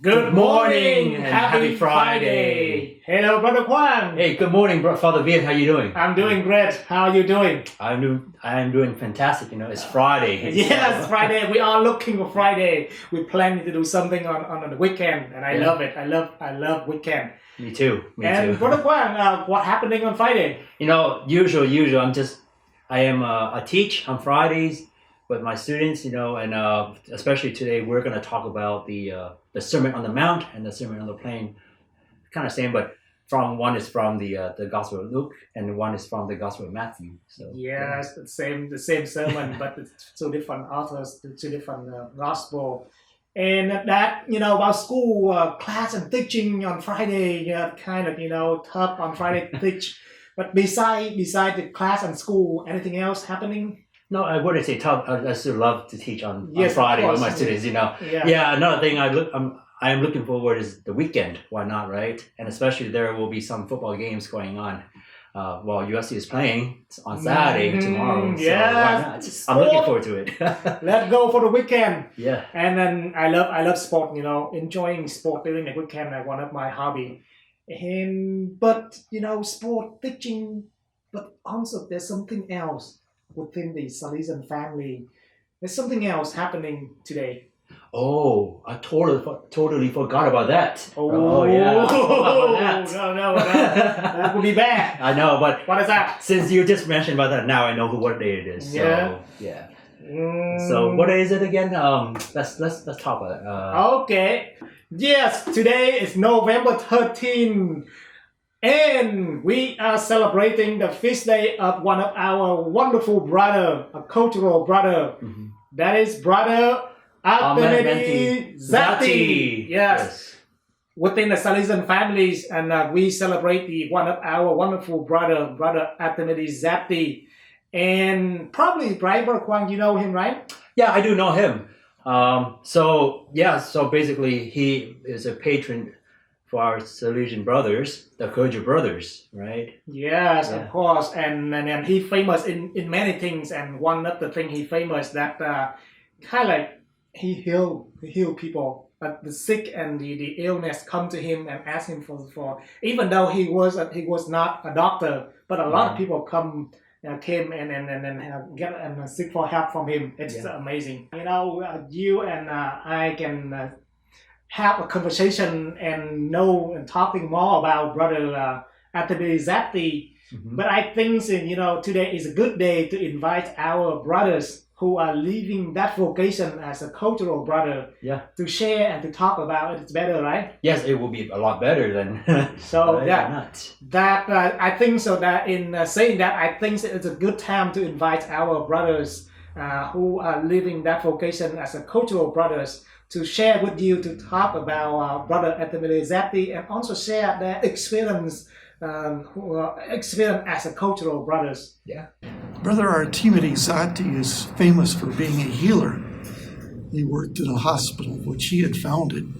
Good morning and happy Friday. Hello, Brother Kwang. Hey, good morning, Father Viet. How you doing? I'm doing great. How are you doing? I'm doing fantastic. It's Friday. Yes, Friday. We are looking for Friday. We're planning to do something on the weekend, and I love it. I love weekend. Me too. And Brother Kwang, what happening on Friday? Usual. I teach on Fridays with my students. And especially today, we're gonna talk about the Sermon on the Mount and the Sermon on the Plain. Kind of same, but one is from the Gospel of Luke, and one is from the Gospel of Matthew. So yes, the same sermon, but it's two different authors, two different gospel. And that about school class and teaching on Friday, kind of tough on Friday to teach. But beside the class and school, anything else happening? No, I wouldn't say tough. I still love to teach on of Friday course, with my students. Yeah. Another thing I am looking forward is the weekend. Why not, right? And especially there will be some football games going on. While USC is playing on Saturday tomorrow. So why not? Sport. I'm looking forward to it. Let's go for the weekend. Yeah. And then I love sport. Enjoying sport during the weekend is one of my hobby. But sport teaching, but also there's something else within the Salesian family. There's something else happening today. Oh, I totally forgot about that. Oh yeah. No, that would be bad. I know, but what is that? Since you just mentioned about that, now I know what day it is. So, yeah. So what day is it again? Let's talk about it. Okay. Yes, today is November 13th. And we are celebrating the feast day of one of our wonderful brother, a cultural brother. Mm-hmm. That is Brother Artemides Zatti. Yes. Within the Salesian families, and we celebrate one of our wonderful Brother Artemides Zatti. And probably, Brother Kwang, you know him, right? Yeah, I do know him. So basically he is a patron for our Salesian brothers, the clergy brothers, right? Yes, of course. And he famous in many things, and one of the things he famous that kind of like he heal people, but the sick and the illness come to him and ask him for even though he was not a doctor, but a lot of people came and get and seek for help from him. It's amazing. You and I can have a conversation and talking more about Brother Artemides Zatti. Mm-hmm. But I think today is a good day to invite our brothers who are living that vocation as a cultural brother to share and to talk about it. It's better, right? Yes, it will be a lot better than so I think so that in saying that, I think it's a good time to invite our brothers who are living that vocation as a cultural brothers to share with you, to talk about Brother Artemides Zatti, and also share their experience as a cultural brothers. Yeah. Brother Artemides Zatti is famous for being a healer. He worked in a hospital which he had founded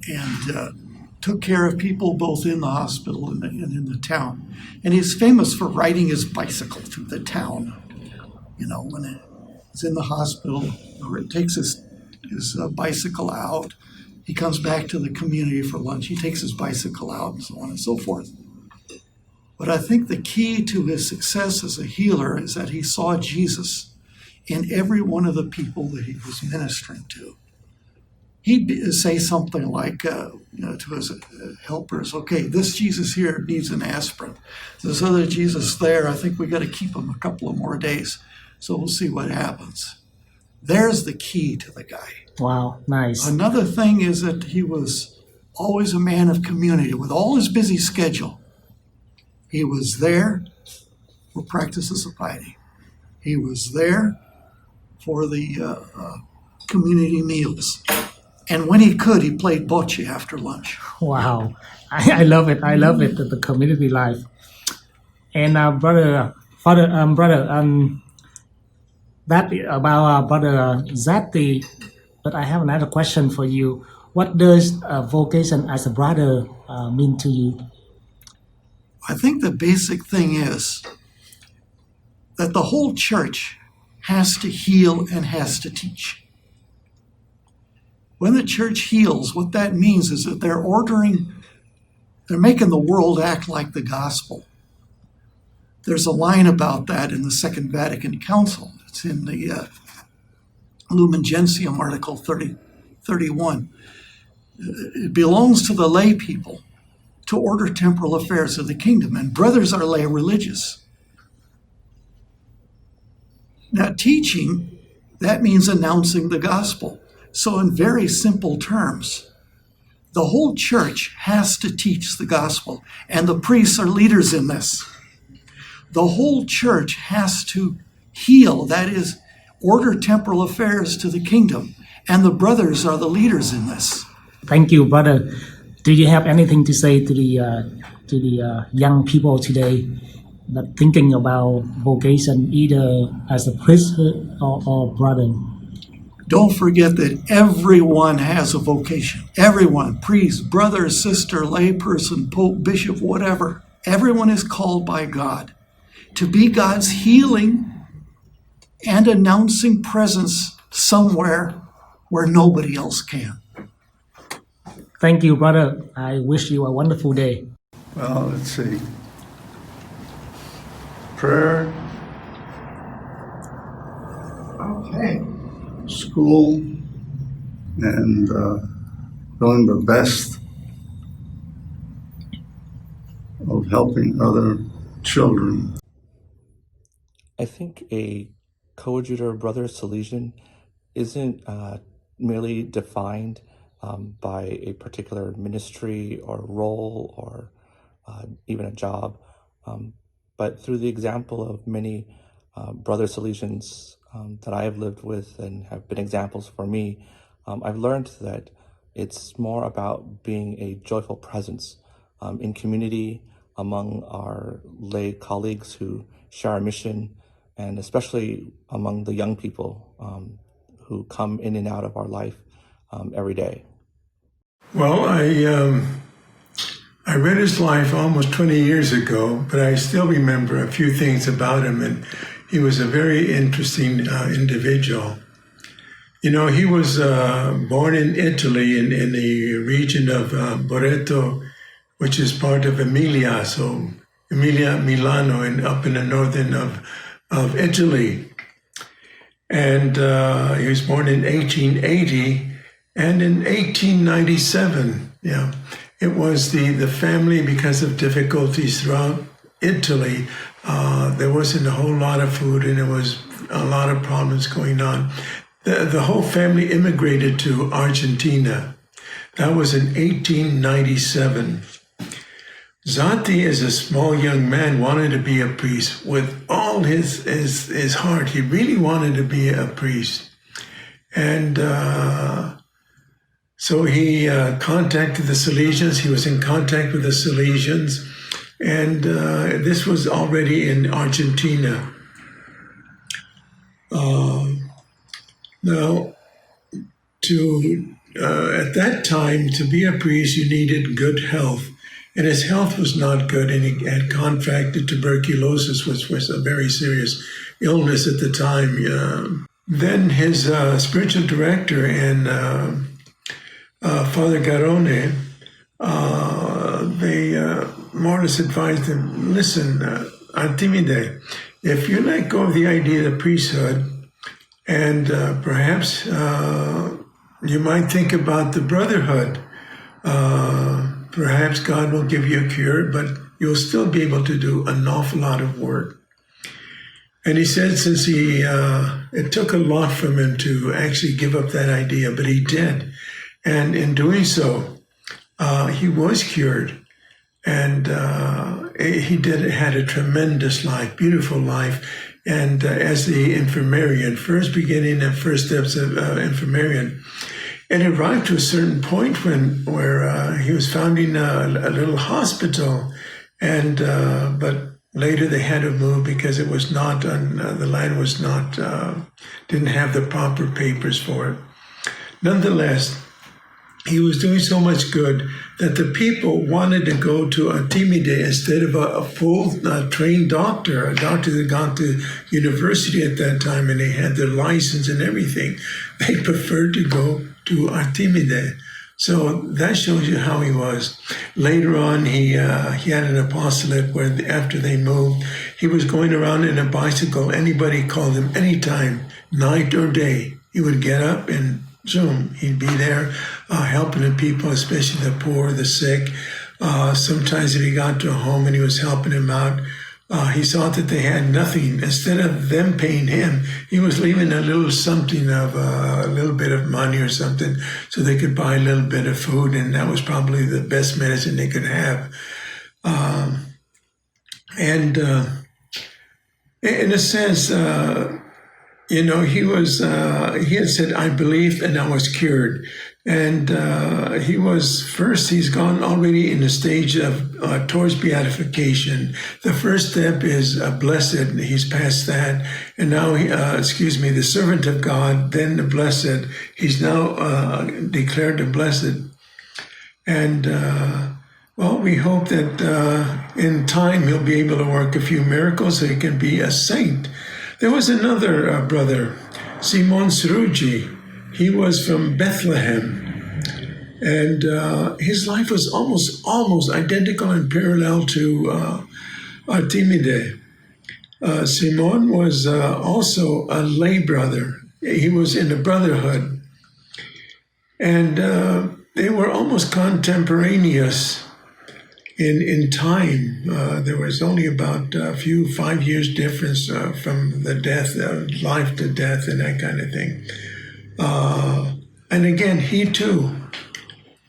and took care of people both in the hospital and in the town. And he's famous for riding his bicycle through the town. When he's in the hospital, or he takes his bicycle out. He comes back to the community for lunch. He takes his bicycle out and so on and so forth. But I think the key to his success as a healer is that he saw Jesus in every one of the people that he was ministering to. He'd say something like to his helpers, okay, this Jesus here needs an aspirin. This other Jesus there, I think we got to keep him a couple of more days. So we'll see what happens. There's the key to the guy. Wow, nice. Another thing is that he was always a man of community. With all his busy schedule, he was there for practices of piety. He was there for the community meals. And when he could, he played bocce after lunch. Wow, I love it. The community life. And that about Brother Zatti, but I have another question for you. What does vocation as a brother mean to you? I think the basic thing is that the whole church has to heal and has to teach. When the church heals, what that means is that they're making the world act like the gospel. There's a line about that in the Second Vatican Council. It's in the Lumen Gentium, Article 31. It belongs to the lay people to order temporal affairs of the kingdom, and brothers are lay religious. Now, teaching, that means announcing the gospel. So in very simple terms, the whole church has to teach the gospel, and the priests are leaders in this. The whole church has to heal, that is, order temporal affairs to the kingdom, and the brothers are the leaders in this. Thank you, brother. Do you have anything to say to the young people today that thinking about vocation either as a priesthood or brother? Don't forget that everyone has a vocation. Everyone, priest, brother, sister, layperson, pope, bishop, whatever. Everyone is called by God to be God's healing and announcing presence somewhere where nobody else can. Thank you, brother. I wish you a wonderful day. Well, let's see. Prayer, Okay. school, and doing the best of helping other children. I think a coadjutor brother Salesian isn't merely defined by a particular ministry or role or even a job, but through the example of many brother Salesians that I have lived with and have been examples for me, I've learned that it's more about being a joyful presence in community among our lay colleagues who share our mission, and especially among the young people who come in and out of our life every day. Well, I read his life almost 20 years ago, but I still remember a few things about him, and he was a very interesting individual. You know, he was born in Italy in the region of Boreto, which is part of Emilia, so Emilia, Milano, and up in the northern of Italy. And he was born in 1880, and in 1897, it was the family, because of difficulties throughout Italy, there wasn't a whole lot of food, and there was a lot of problems going on. The whole family immigrated to Argentina. That was in 1897. Zatti, as a small young man, wanted to be a priest with all his heart. He really wanted to be a priest. And so he contacted the Salesians. He was in contact with the Salesians. And this was already in Argentina. Now, at that time, to be a priest, you needed good health. And his health was not good, and he had contracted tuberculosis, which was a very serious illness at the time. Then his spiritual director and Father Garone, they more or less advised him, listen, Artemides, if you let go of the idea of priesthood, and perhaps you might think about the brotherhood, perhaps God will give you a cure, but you'll still be able to do an awful lot of work. And he said, since it took a lot from him to actually give up that idea, but he did. And in doing so, he was cured. And he had a tremendous life, beautiful life. And as the infirmarian, first beginning and first steps of infirmarian, it arrived to a certain point where he was founding a little hospital, and but later they had to move because it was not the land was not didn't have the proper papers for it. Nonetheless, he was doing so much good that the people wanted to go to Artemides instead of a full trained doctor, a doctor that had gone to university at that time and they had their license and everything. They preferred to go to Artemides. So that shows you how he was. Later on, he had an apostolate where after they moved, he was going around in a bicycle. Anybody called him anytime, night or day. He would get up and zoom. He'd be there helping the people, especially the poor, the sick. Sometimes if he got to a home and he was helping them out, he saw that they had nothing. Instead of them paying him, he was leaving a little something of a little bit of money or something so they could buy a little bit of food, and that was probably the best medicine they could have. And in a sense, he had said, I believed and I was cured. And he's gone already in the stage of towards beatification. The first step is blessed. He's passed that. And now, the servant of God, then the blessed. He's now declared the blessed. And, we hope that in time he'll be able to work a few miracles so he can be a saint. There was another brother, Simon Sruji. He was from Bethlehem, and his life was almost identical and parallel to Artemides. Simon was also a lay brother. He was in the brotherhood, and they were almost contemporaneous in time. There was only about 5 years difference from the death, life to death, and that kind of thing. And again, he too,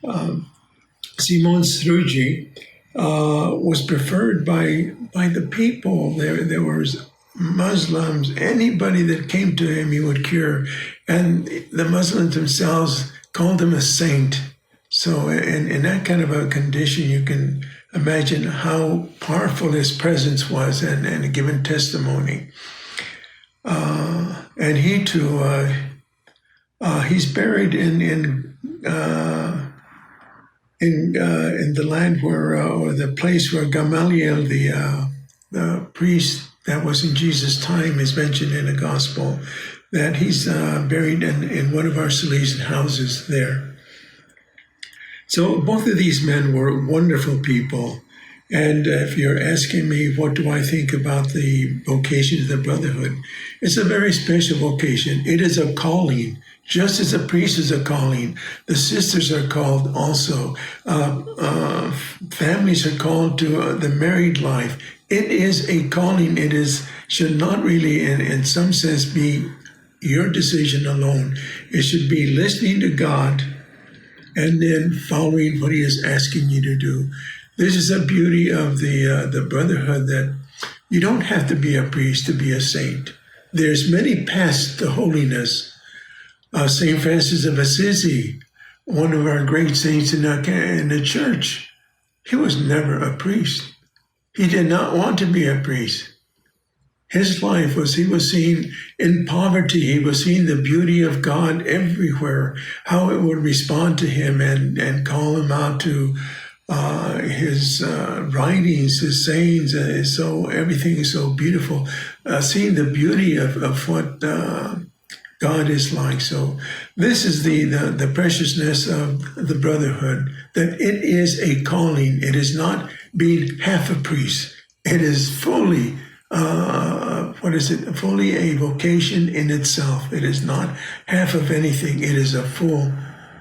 Simon Sruji, was preferred by the people. There was Muslims, anybody that came to him, he would cure. And the Muslims themselves called him a saint. So in that kind of a condition, you can imagine how powerful his presence was and giving testimony. And he too, he's buried in the land or the place where Gamaliel, the priest that was in Jesus' time, is mentioned in the gospel, that he's buried in one of our Salesian houses there. So both of these men were wonderful people. And if you're asking me, what do I think about the vocation of the brotherhood? It's a very special vocation. It is a calling. Just as a priest is a calling, the sisters are called also. Families are called to the married life. It is a calling. Should not really, in some sense, be your decision alone. It should be listening to God and then following what he is asking you to do. This is the beauty of the brotherhood, that you don't have to be a priest to be a saint. There's many paths to holiness. St. Francis of Assisi, one of our great saints in the church, he was never a priest. He did not want to be a priest. His life he was seen in poverty. He was seeing the beauty of God everywhere, how it would respond to him and call him out to his writings, his sayings. Everything is so beautiful. Seeing the beauty of what God is like. So this is the preciousness of the brotherhood, that it is a calling. It is not being half a priest. It is fully fully a vocation in itself. It is not half of anything. It is a full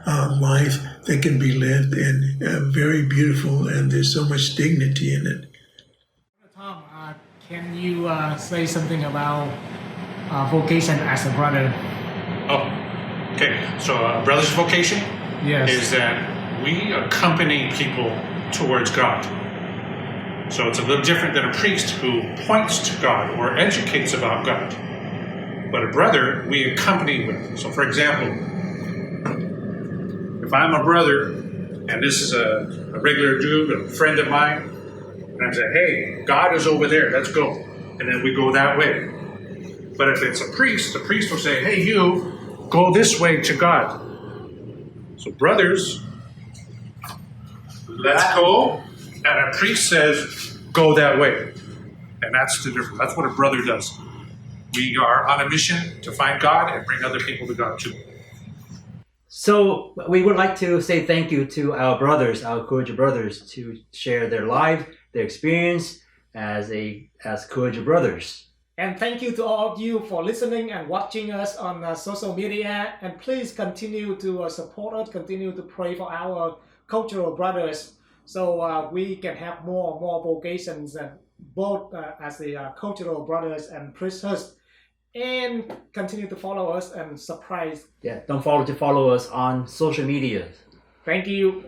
life that can be lived and very beautiful, and there's so much dignity in it. Tom, can you say something about vocation as a brother? Oh, okay. So a brother's vocation is that we accompany people towards God. So it's a little different than a priest who points to God or educates about God. But a brother, we accompany with. So for example, if I'm a brother and this is a regular dude, a friend of mine, and I say, hey, God is over there, let's go. And then we go that way. But if it's a priest, the priest will say, hey, you, go this way to God. So brothers, let's go. And a priest says, go that way. And that's the difference. That's what a brother does. We are on a mission to find God and bring other people to God too. So we would like to say thank you to our brothers, our Korean brothers, to share their life, their experience as Korean brothers. And thank you to all of you for listening and watching us on social media. And please continue to support us, continue to pray for our cultural brothers, so we can have more vocations, both as the cultural brothers and priesthoods. And continue to follow us and surprise. Yeah, don't forget to follow us on social media. Thank you.